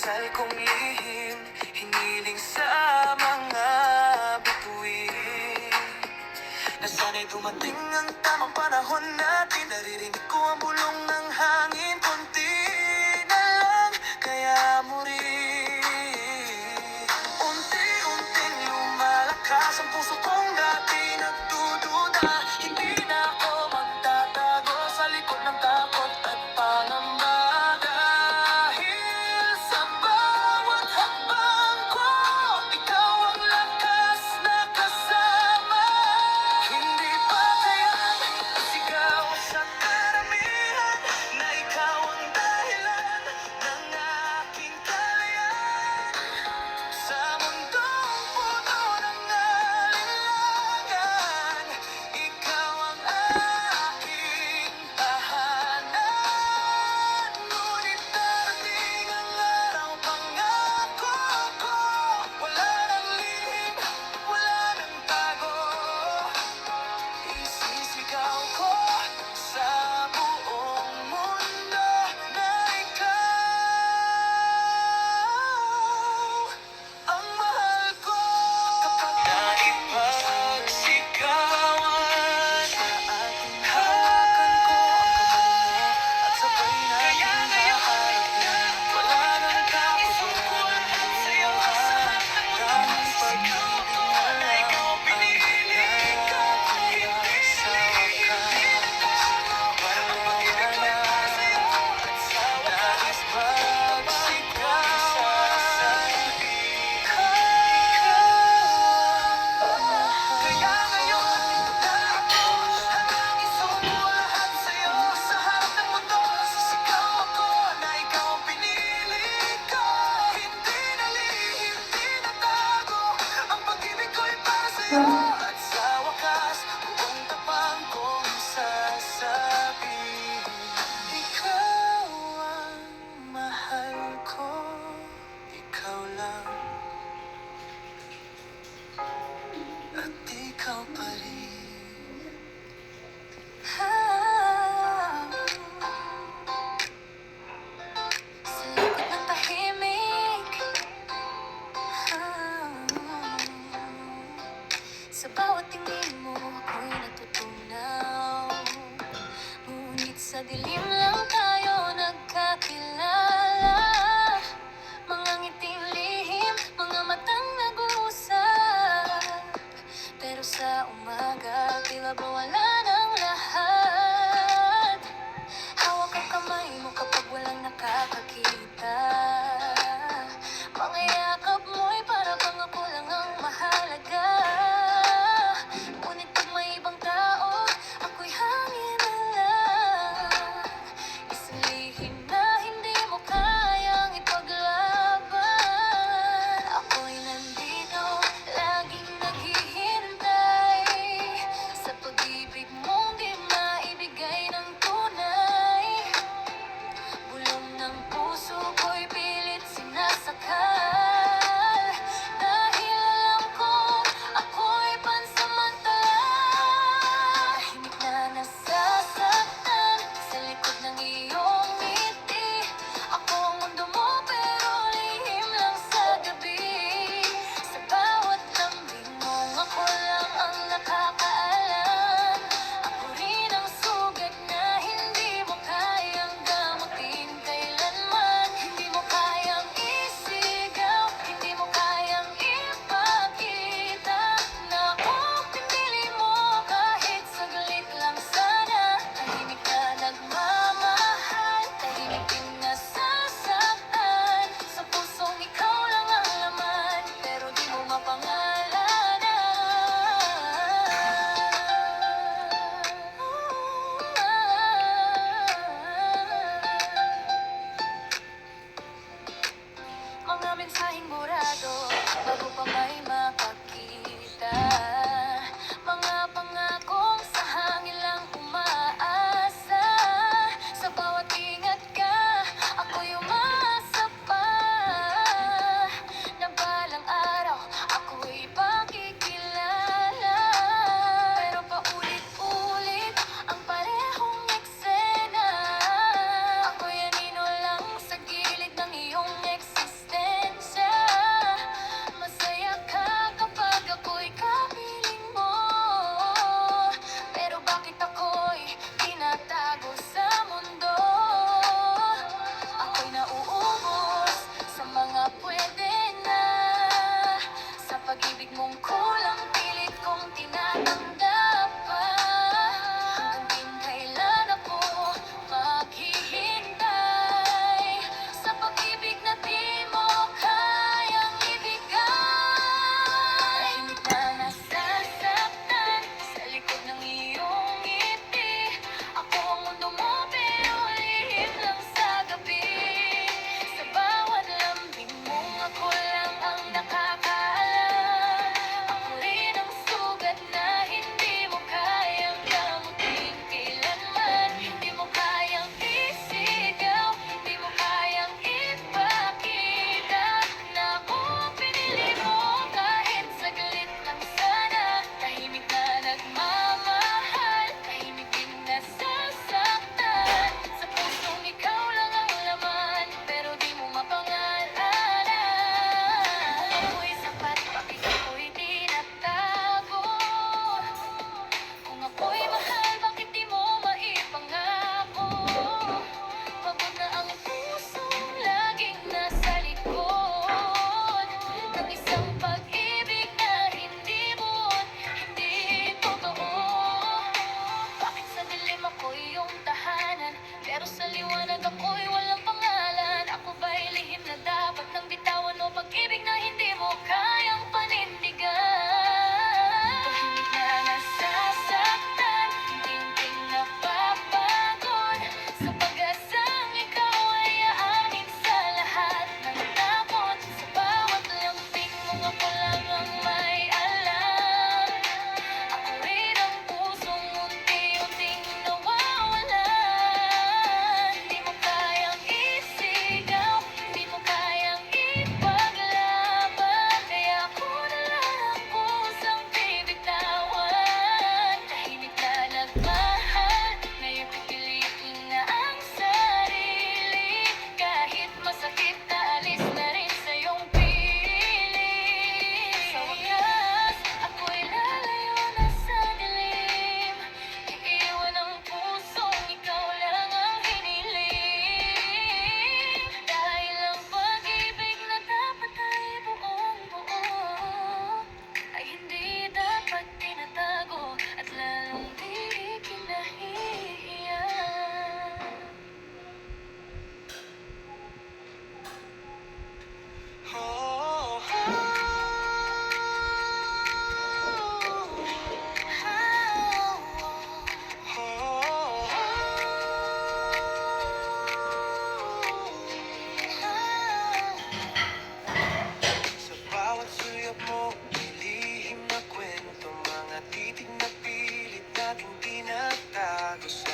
Dasal kong lihim, hiniling sa mga bituin. Na sana'y dumating ang tamang panahon natin. Naririnig ko ang bulong ng hangin. Kunti na lang, kaya mo rin. Unti-unting lumalakas ang puso kong dati nagdududa. Hindi na ako magtatago sa likod ng takot at pangamba. Dahil sa bawat hakbang ko, ikaw ang lakas na kasama. Hindi pa kayang sigaw sa karamihan na ikaw ang dahilan ng aking kalayan. Sa mundong puno ng alinlangan, ikaw ang aking tahanan. Ngunit darating ang araw, pangako ko, wala nang lihim, wala nang tago. Isisigaw ko sa buong mundo na ikaw ang mahal ko. Kapag naipagsigawan sa ating hawakan ko ang kamay mo at sabay natin haharapin. Wala nang kakulangan ng luha, tanging pag-ibig na ikaw pinili ko. Kaya sa wakas, mawawala dahil pagsigawan. Kaya ngayon, narito hanggang isumulat sa'yo. Sa harap ng mundo, sisigaw ako na ikaw ang pinili ko. Hindi na lihim, hindi na tago, ang pag-ibig ko'y para sa'yo. At sa wakas, buong tapang kong sasabi, ikaw ang mahal ko, ikaw lang. At ikaw pa rin. Sa likod ng tahimik, sa bawat tingin mo ako'y natutunaw. Ngunit sa dilim lang tayo nagkakilala. Mga ngiting lihim, mga matang nag-uusap. Pero sa umaga, tila ba wala ng lahat. Hawak ang kamay mo kapag walang nakakakita. Mga yakap mo'y para bang ako lang ang mahalaga. Ngunit pag may ibang tao, ako'y hangin na lang. gusto